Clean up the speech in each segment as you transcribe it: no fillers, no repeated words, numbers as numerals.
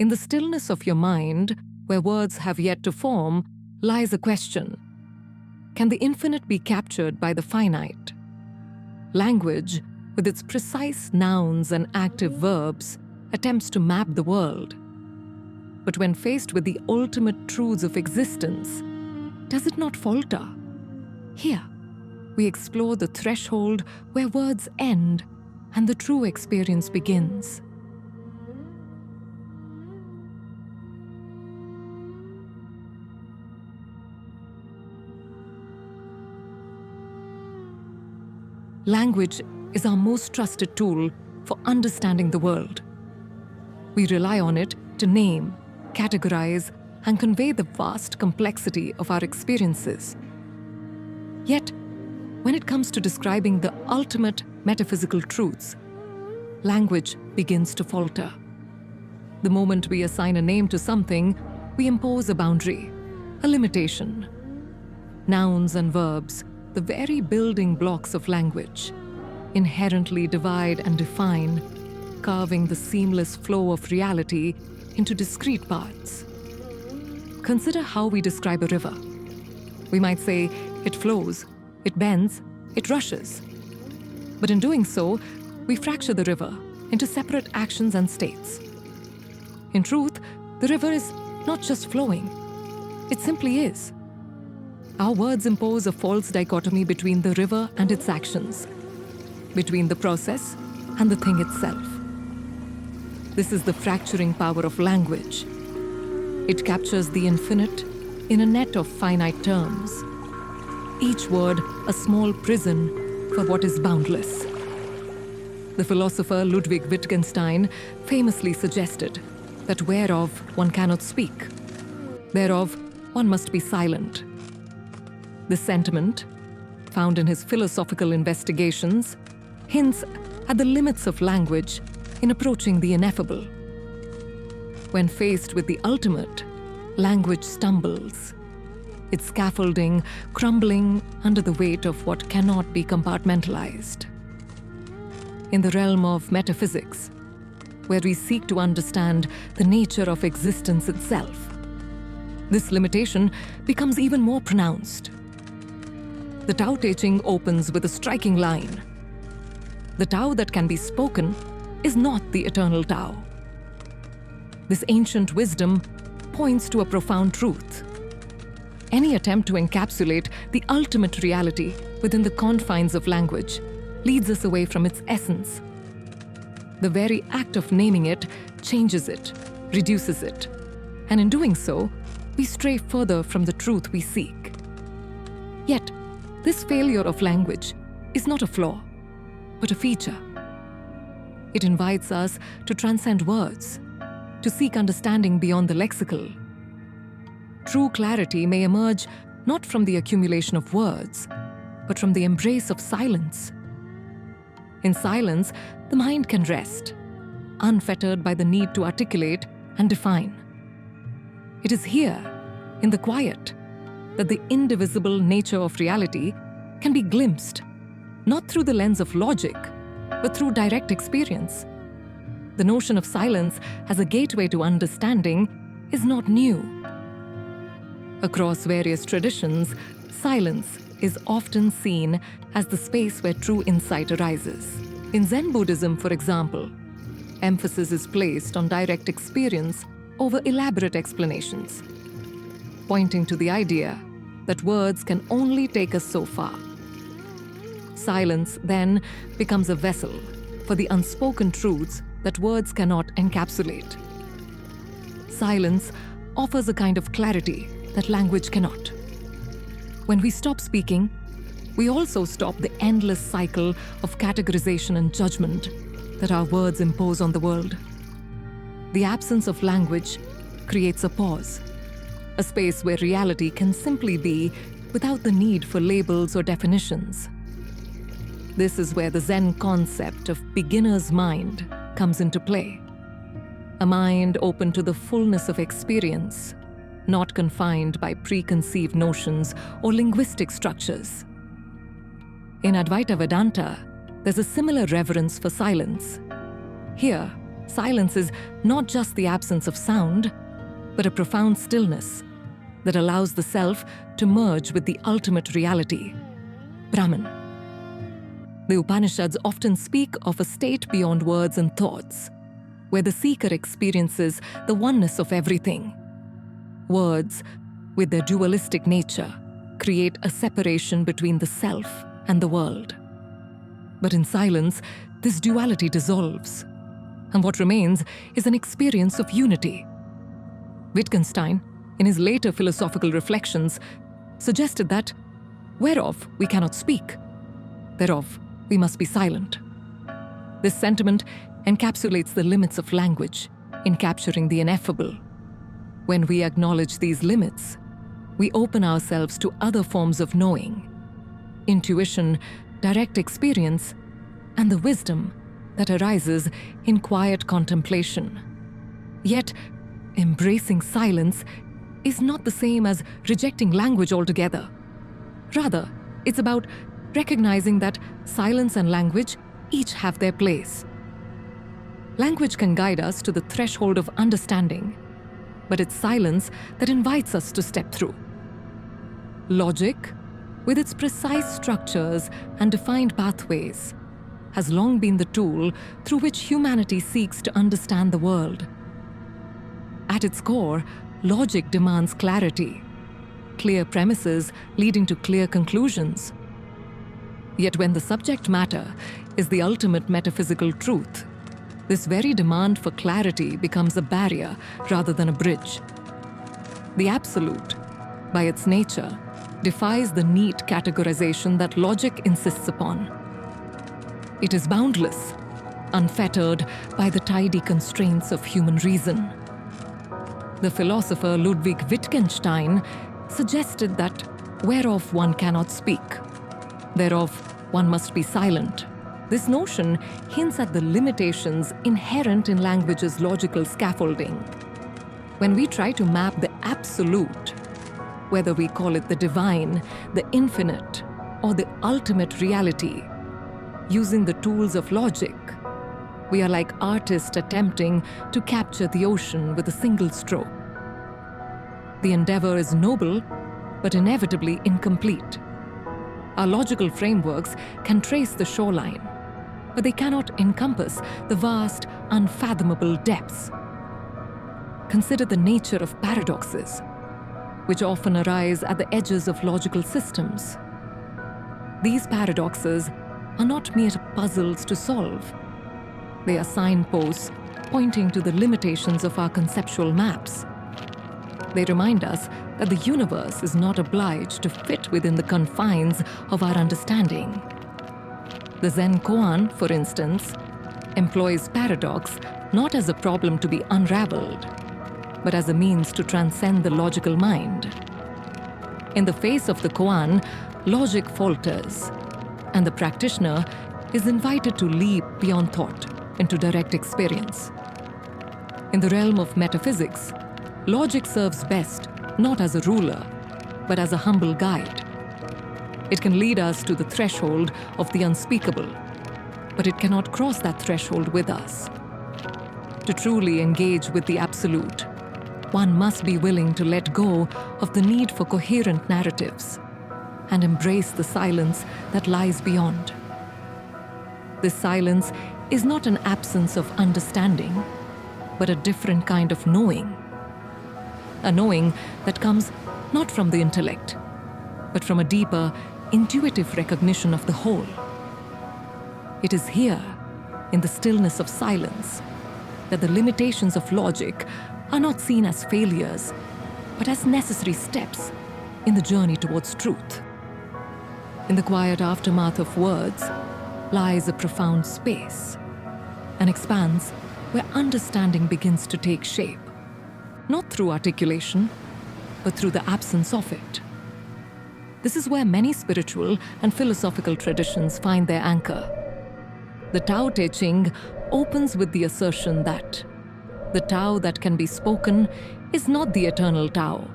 In the stillness of your mind, where words have yet to form, lies a question. Can the infinite be captured by the finite? Language, with its precise nouns and active verbs, attempts to map the world. But when faced with the ultimate truths of existence, does it not falter? Here, we explore the threshold where words end and the true experience begins. Language is our most trusted tool for understanding the world. We rely on it to name, categorize, and convey the vast complexity of our experiences. Yet, when it comes to describing the ultimate metaphysical truths, language begins to falter. The moment we assign a name to something, we impose a boundary, a limitation. Nouns and verbs, the very building blocks of language, inherently divide and define, carving the seamless flow of reality into discrete parts. Consider how we describe a river. We might say it flows, it bends, it rushes. But in doing so, we fracture the river into separate actions and states. In truth, the river is not just flowing, it simply is. Our words impose a false dichotomy between the river and its actions, between the process and the thing itself. This is the fracturing power of language. It captures the infinite in a net of finite terms, each word a small prison for what is boundless. The philosopher Ludwig Wittgenstein famously suggested that whereof one cannot speak, thereof one must be silent. This sentiment, found in his philosophical investigations, hints at the limits of language in approaching the ineffable. When faced with the ultimate, language stumbles, its scaffolding crumbling under the weight of what cannot be compartmentalized. In the realm of metaphysics, where we seek to understand the nature of existence itself, this limitation becomes even more pronounced. The Tao Te Ching opens with a striking line. The Tao that can be spoken is not the eternal Tao. This ancient wisdom points to a profound truth. Any attempt to encapsulate the ultimate reality within the confines of language leads us away from its essence. The very act of naming it changes it, reduces it, and in doing so, we stray further from the truth we seek. Yet, this failure of language is not a flaw, but a feature. It invites us to transcend words, to seek understanding beyond the lexical. True clarity may emerge not from the accumulation of words, but from the embrace of silence. In silence, the mind can rest, unfettered by the need to articulate and define. It is here, in the quiet, that the indivisible nature of reality can be glimpsed, not through the lens of logic, but through direct experience. The notion of silence as a gateway to understanding is not new. Across various traditions, silence is often seen as the space where true insight arises. In Zen Buddhism, for example, emphasis is placed on direct experience over elaborate explanations, pointing to the idea that words can only take us so far. Silence, then, becomes a vessel for the unspoken truths that words cannot encapsulate. Silence offers a kind of clarity that language cannot. When we stop speaking, we also stop the endless cycle of categorization and judgment that our words impose on the world. The absence of language creates a pause, a space where reality can simply be without the need for labels or definitions. This is where the Zen concept of beginner's mind comes into play. A mind open to the fullness of experience, not confined by preconceived notions or linguistic structures. In Advaita Vedanta, there's a similar reverence for silence. Here, silence is not just the absence of sound, but a profound stillness that allows the self to merge with the ultimate reality, Brahman. The Upanishads often speak of a state beyond words and thoughts, where the seeker experiences the oneness of everything. Words, with their dualistic nature, create a separation between the self and the world. But in silence, this duality dissolves, and what remains is an experience of unity. Wittgenstein, in his later philosophical reflections, suggested that whereof we cannot speak, thereof we must be silent. This sentiment encapsulates the limits of language in capturing the ineffable. When we acknowledge these limits, we open ourselves to other forms of knowing, intuition, direct experience, and the wisdom that arises in quiet contemplation. Yet, embracing silence is not the same as rejecting language altogether. Rather, it's about recognizing that silence and language each have their place. Language can guide us to the threshold of understanding, but it's silence that invites us to step through. Logic, with its precise structures and defined pathways, has long been the tool through which humanity seeks to understand the world. At its core, logic demands clarity, clear premises leading to clear conclusions. Yet when the subject matter is the ultimate metaphysical truth, this very demand for clarity becomes a barrier rather than a bridge. The absolute, by its nature, defies the neat categorization that logic insists upon. It is boundless, unfettered by the tidy constraints of human reason. The philosopher Ludwig Wittgenstein suggested that whereof one cannot speak, thereof one must be silent. This notion hints at the limitations inherent in language's logical scaffolding. When we try to map the absolute, whether we call it the divine, the infinite, or the ultimate reality, using the tools of logic, we are like artists attempting to capture the ocean with a single stroke. The endeavor is noble, but inevitably incomplete. Our logical frameworks can trace the shoreline, but they cannot encompass the vast, unfathomable depths. Consider the nature of paradoxes, which often arise at the edges of logical systems. These paradoxes are not mere puzzles to solve. They are signposts pointing to the limitations of our conceptual maps. They remind us that the universe is not obliged to fit within the confines of our understanding. The Zen koan, for instance, employs paradox not as a problem to be unraveled, but as a means to transcend the logical mind. In the face of the koan, logic falters, and the practitioner is invited to leap beyond thought into direct experience. In the realm of metaphysics, logic serves best not as a ruler, but as a humble guide. It can lead us to the threshold of the unspeakable, but it cannot cross that threshold with us. To truly engage with the absolute, one must be willing to let go of the need for coherent narratives and embrace the silence that lies beyond. This silence is not an absence of understanding, but a different kind of knowing. A knowing that comes not from the intellect, but from a deeper, intuitive recognition of the whole. It is here, in the stillness of silence, that the limitations of logic are not seen as failures, but as necessary steps in the journey towards truth. In the quiet aftermath of words lies a profound space, an expanse where understanding begins to take shape, not through articulation, but through the absence of it. This is where many spiritual and philosophical traditions find their anchor. The Tao Te Ching opens with the assertion that the Tao that can be spoken is not the eternal Tao.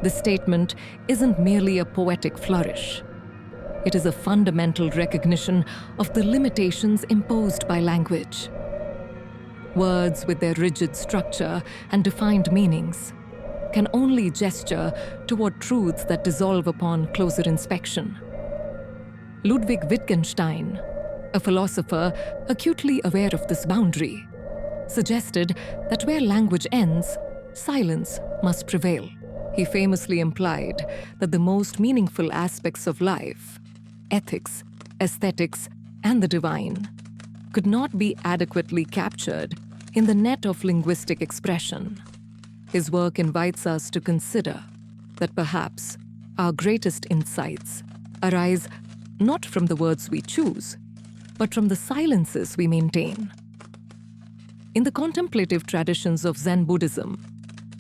This statement isn't merely a poetic flourish. It is a fundamental recognition of the limitations imposed by language. Words with their rigid structure and defined meanings can only gesture toward truths that dissolve upon closer inspection. Ludwig Wittgenstein, a philosopher acutely aware of this boundary, suggested that where language ends, silence must prevail. He famously implied that the most meaningful aspects of life, ethics, aesthetics, and the divine, could not be adequately captured in the net of linguistic expression. His work invites us to consider that perhaps our greatest insights arise not from the words we choose, but from the silences we maintain. In the contemplative traditions of Zen Buddhism,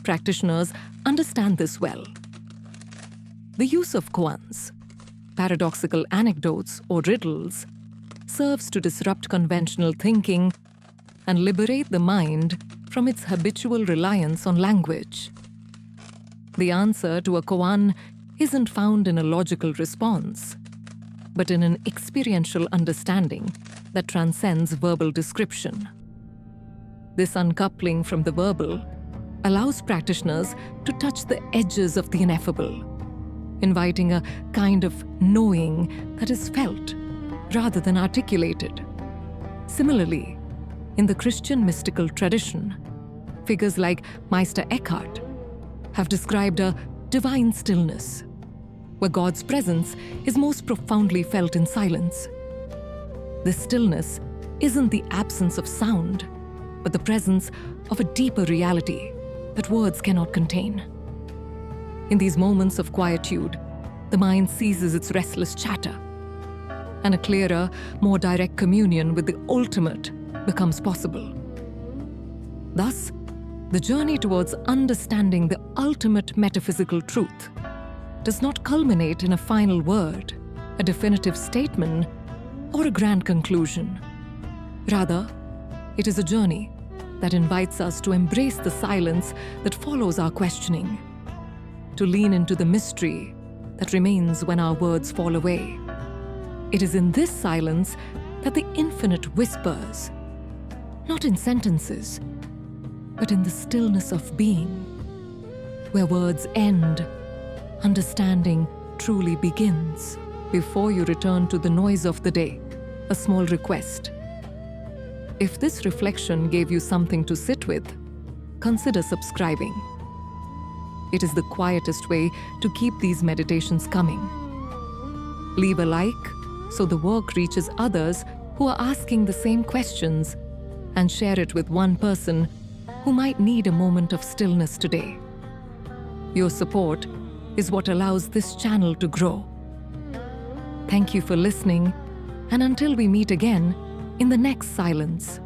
practitioners understand this well. The use of koans, paradoxical anecdotes or riddles, serves to disrupt conventional thinking and liberate the mind from its habitual reliance on language. The answer to a koan isn't found in a logical response, but in an experiential understanding that transcends verbal description. This uncoupling from the verbal allows practitioners to touch the edges of the ineffable, inviting a kind of knowing that is felt rather than articulated. Similarly, in the Christian mystical tradition, figures like Meister Eckhart have described a divine stillness, where God's presence is most profoundly felt in silence. This stillness isn't the absence of sound, but the presence of a deeper reality that words cannot contain. In these moments of quietude, the mind ceases its restless chatter, and a clearer, more direct communion with the ultimate becomes possible. Thus, the journey towards understanding the ultimate metaphysical truth does not culminate in a final word, a definitive statement, or a grand conclusion. Rather, it is a journey that invites us to embrace the silence that follows our questioning, to lean into the mystery that remains when our words fall away. It is in this silence that the infinite whispers, not in sentences, but in the stillness of being. Where words end, understanding truly begins. Before you return to the noise of the day, a small request. If this reflection gave you something to sit with, consider subscribing. It is the quietest way to keep these meditations coming. Leave a like so the work reaches others who are asking the same questions, and share it with one person who might need a moment of stillness today. Your support is what allows this channel to grow. Thank you for listening, and until we meet again in the next silence.